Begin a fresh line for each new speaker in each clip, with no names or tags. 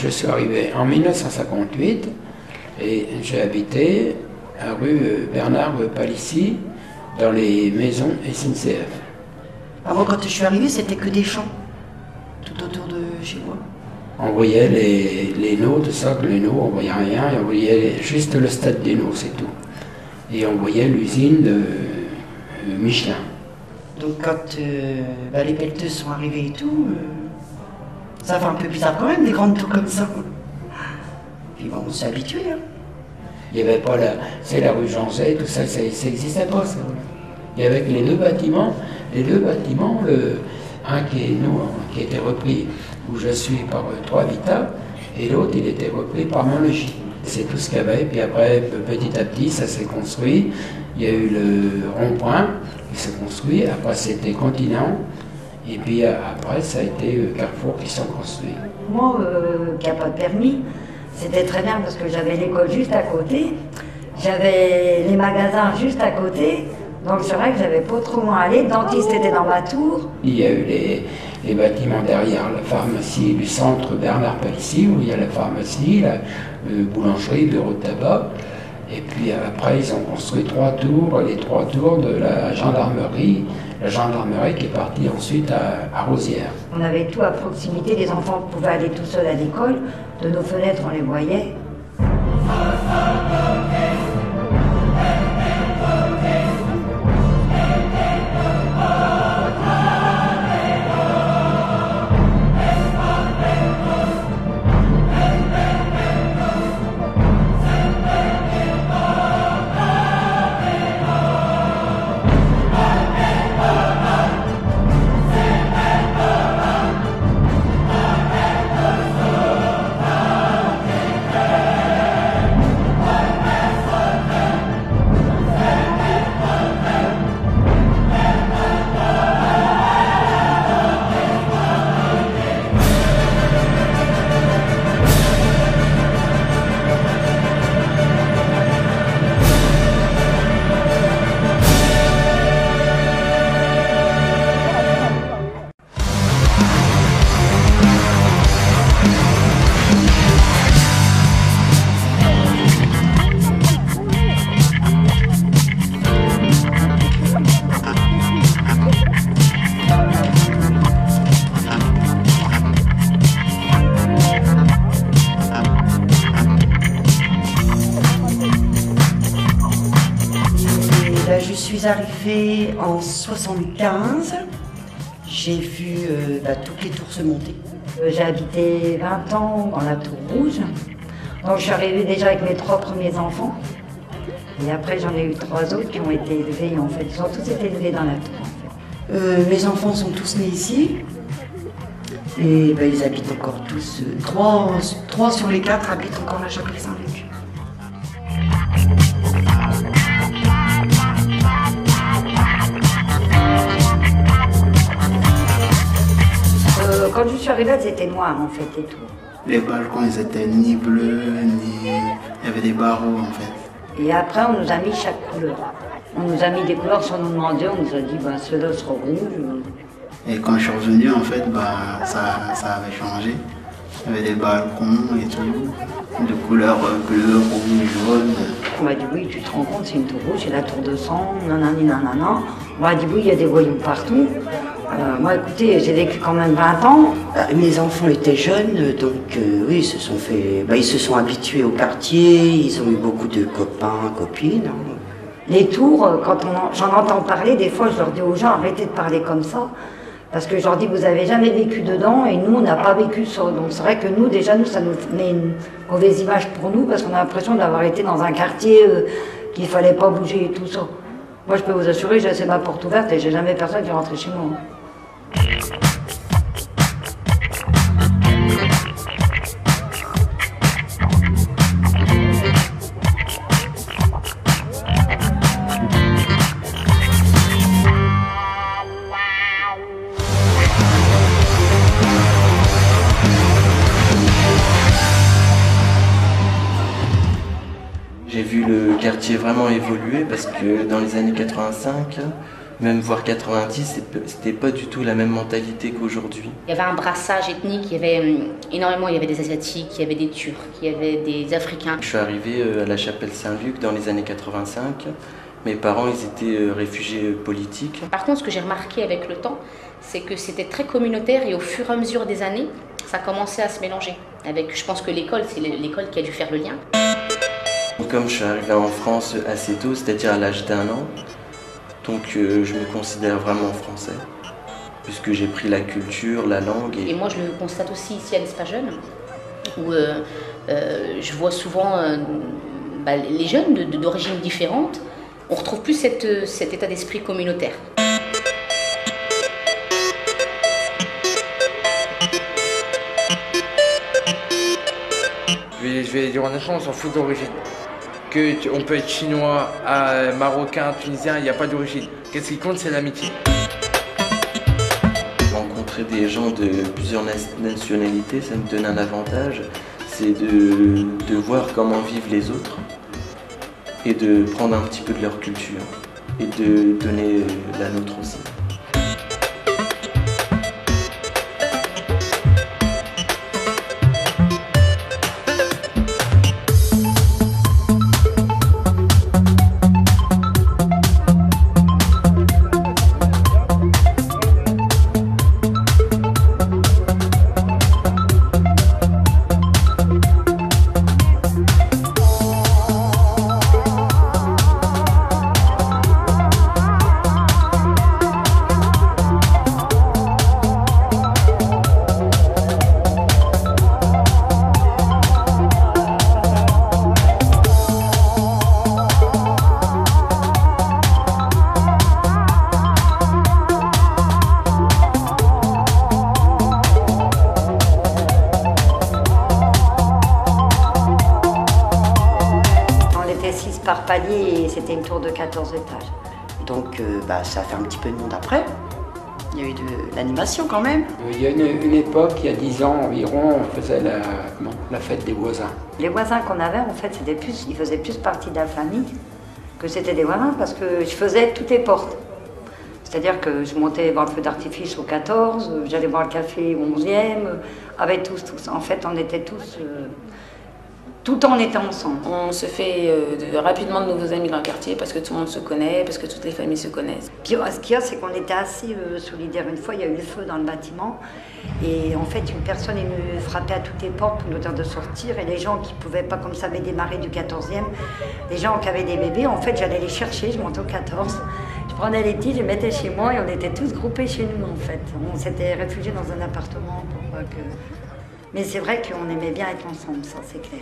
je suis arrivé en 1958 et j'ai habité à rue Bernard Palissy, dans les maisons SNCF.
Moi, quand je suis arrivée, c'était que des champs, tout autour de chez moi.
On voyait les Naux, de ça, les Naux, on voyait rien, et on voyait juste le stade des Naux, c'est tout. Et on voyait l'usine de Michelin.
Donc quand les pelleteuses sont arrivées et tout, ça fait un peu bizarre quand même, des grandes tours comme ça. Puis bon, on s'est habitué. Hein.
Il n'y avait pas la rue Jean Zay, tout ça, ça n'existait pas. Ça. Il y avait que les deux bâtiments, un qui était repris où je suis par 3 Vita, et l'autre il était repris par mon logis. C'est tout ce qu'il y avait, puis après petit à petit ça s'est construit. Il y a eu le rond-point qui s'est construit, après c'était Continent, et puis après ça a été Carrefour qui sont construits.
Moi qui n'ai pas de permis, c'était très bien parce que j'avais l'école juste à côté, j'avais les magasins juste à côté, donc c'est vrai que j'avais pas trop loin à aller. Le dentiste était dans ma tour.
Il y a eu les bâtiments derrière la pharmacie du centre Bernard Palissy, où il y a la pharmacie, la boulangerie, bureau de tabac. Et puis après, ils ont construit 3 tours, les 3 tours de la gendarmerie qui est partie ensuite à Rosières.
On avait tout à proximité, les enfants pouvaient aller tout seuls à l'école, de nos fenêtres on les voyait.
Je suis arrivée en 75, j'ai vu toutes les tours se monter.
J'ai habité 20 ans dans la Tour Rouge, donc je suis arrivée déjà avec mes 3 premiers enfants. Et après j'en ai eu 3 autres qui ont été élevés en fait, ils ont tous été élevés dans la tour en fait.
Mes enfants sont tous nés ici, et ils habitent encore tous, 3 sur les 4 habitent encore la Chapelle-Saint-Luc.
Quand je suis arrivée, elles étaient noires en fait et tout.
Les balcons, ils étaient ni bleus, ni... Il y avait des barreaux en fait.
Et après, on nous a mis chaque couleur. On nous a mis des couleurs sans nous demander, on nous a dit, ceux-là seront rouges.
Et quand je suis revenu, en fait, ça avait changé. Il y avait des balcons et tout, de couleurs bleu, rouge, jaune.
On m'a dit, oui, tu te rends compte, c'est une tour rouge, c'est la tour de sang, nanani, nanana. On m'a dit, oui, il y a des voyous partout. Moi, écoutez, j'ai vécu quand même 20 ans.
Mes enfants étaient jeunes, donc oui, ils se sont habitués au quartier, ils ont eu beaucoup de copains, copines. Hein.
Les tours, quand j'en entends parler, des fois, je leur dis aux gens, arrêtez de parler comme ça. Parce que je leur dis, vous n'avez jamais vécu dedans, et nous, on n'a pas vécu ça. Donc c'est vrai que nous, déjà, ça nous met une mauvaise image pour nous, parce qu'on a l'impression d'avoir été dans un quartier qu'il ne fallait pas bouger et tout ça. Moi, je peux vous assurer, j'ai laissé ma porte ouverte et j'ai jamais personne qui est rentré chez moi.
J'ai vu le quartier vraiment évoluer parce que dans les années 85, même voire 90, c'était pas du tout la même mentalité qu'aujourd'hui.
Il y avait un brassage ethnique, il y avait énormément, il y avait des Asiatiques, il y avait des Turcs, il y avait des Africains.
Je suis arrivé à la chapelle Saint-Luc dans les années 85. Mes parents, ils étaient réfugiés politiques.
Par contre, ce que j'ai remarqué avec le temps, c'est que c'était très communautaire et au fur et à mesure des années, ça commençait à se mélanger. Je pense que l'école, c'est l'école qui a dû faire le lien.
Comme je suis arrivé en France assez tôt, c'est-à-dire à l'âge d'1 an, donc je me considère vraiment français, puisque j'ai pris la culture, la langue.
Et moi, je le constate aussi ici à l'Espace Jeune, où je vois souvent les jeunes d'origines différentes. On retrouve plus cet état d'esprit communautaire.
Je vais dire honnêtement, on s'en fout d'origine. On peut être chinois, marocain, tunisien, il n'y a pas d'origine. Qu'est-ce qui compte, c'est l'amitié.
Rencontrer des gens de plusieurs nationalités, ça me donne un avantage, c'est de voir comment vivent les autres et de prendre un petit peu de leur culture et de donner la nôtre aussi.
Par palier et c'était une tour de 14 étages.
Donc ça a fait un petit peu de monde après. Il y a eu de l'animation quand même.
Il y a une époque, il y a 10 ans environ, on faisait la fête des voisins.
Les voisins qu'on avait, en fait, ils faisaient plus partie de la famille que c'était des voisins parce que je faisais toutes les portes. C'est-à-dire que je montais voir le feu d'artifice au 14, j'allais boire le café au 11e, avec tous. En fait, on était tous... tout le temps, on était ensemble.
On se fait rapidement de nouveaux amis dans le quartier parce que tout le monde se connaît, parce que toutes les familles se connaissent.
Puis ce qu'il y a, c'est qu'on était assez solidaires. Une fois, il y a eu le feu dans le bâtiment et en fait, une personne est venue frapper à toutes les portes pour nous dire de sortir et les gens qui ne pouvaient pas comme ça avait démarré du 14e, les gens qui avaient des bébés, en fait, j'allais les chercher, je montais au 14, je prenais les petits, je les mettais chez moi et on était tous groupés chez nous en fait. On s'était réfugiés dans un appartement pour que... Mais c'est vrai qu'on aimait bien être ensemble, ça c'est clair.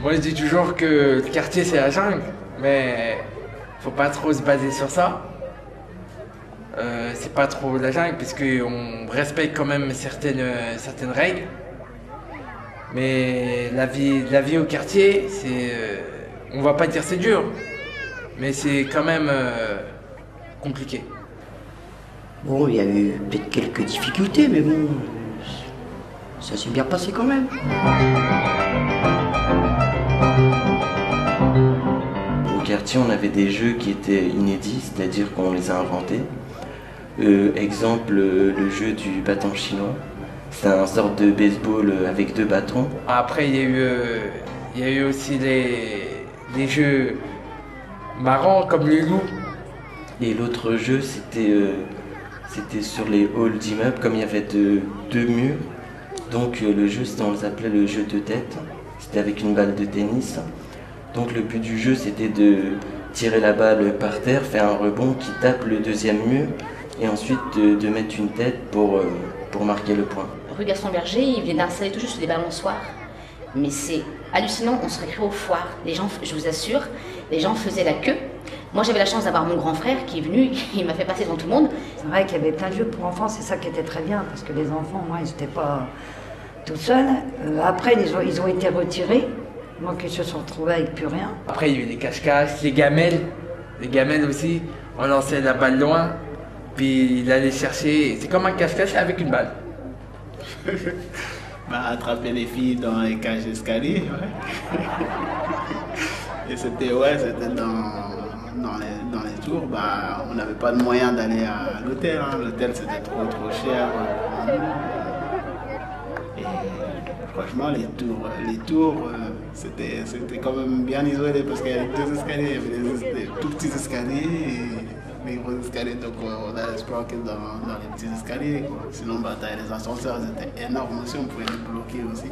Moi je dis toujours que le quartier c'est la jungle, mais faut pas trop se baser sur ça. C'est pas trop la jungle puisqu'on respecte quand même certaines règles. Mais la vie au quartier, on va pas dire c'est dur, mais c'est quand même compliqué.
Bon, il y a eu peut-être quelques difficultés, mais bon, ça s'est bien passé quand même.
Au quartier, on avait des jeux qui étaient inédits, c'est-à-dire qu'on les a inventés. Exemple, le jeu du bâton chinois. C'est un sorte de baseball avec 2 bâtons.
Après, il y a eu aussi les jeux marrants comme le loup.
Et l'autre jeu, c'était sur les halls d'immeubles, comme il y avait 2 murs. Donc le jeu, on les appelait le jeu de tête. C'était avec une balle de tennis. Donc le but du jeu, c'était de tirer la balle par terre, faire un rebond qui tape le 2e mur et ensuite de mettre une tête pour marquer le point.
Rue Gaston Berger, ils viennent d'installer tout juste des balançoires. Mais c'est hallucinant, on se serait cru aux foires. Les gens, je vous assure, les gens faisaient la queue. Moi, j'avais la chance d'avoir mon grand frère qui est venu, il m'a fait passer devant tout le monde.
C'est vrai qu'il y avait plein de jeux pour enfants, c'est ça qui était très bien, parce que les enfants, moi, ils n'étaient pas tout seuls. Après, ils ont été retirés, donc ils se sont retrouvés avec plus rien.
Après, il y a eu les cache-cache, les gamelles. Les gamelles aussi, on lançait la balle loin, puis il allait chercher. C'est comme un cache-cache avec une balle.
Attraper les filles dans les cages d'escalier, ouais. Et c'était dans les tours, on n'avait pas de moyen d'aller à l'hôtel, hein. L'hôtel c'était trop cher. Et franchement les tours c'était quand même bien isolé parce qu'il y avait 2 escaliers, il y avait des tout petits escaliers et les gros escaliers, donc on allait se planquer dans les petits escaliers, quoi. Sinon les ascenseurs étaient énormes aussi, on pouvait les bloquer aussi.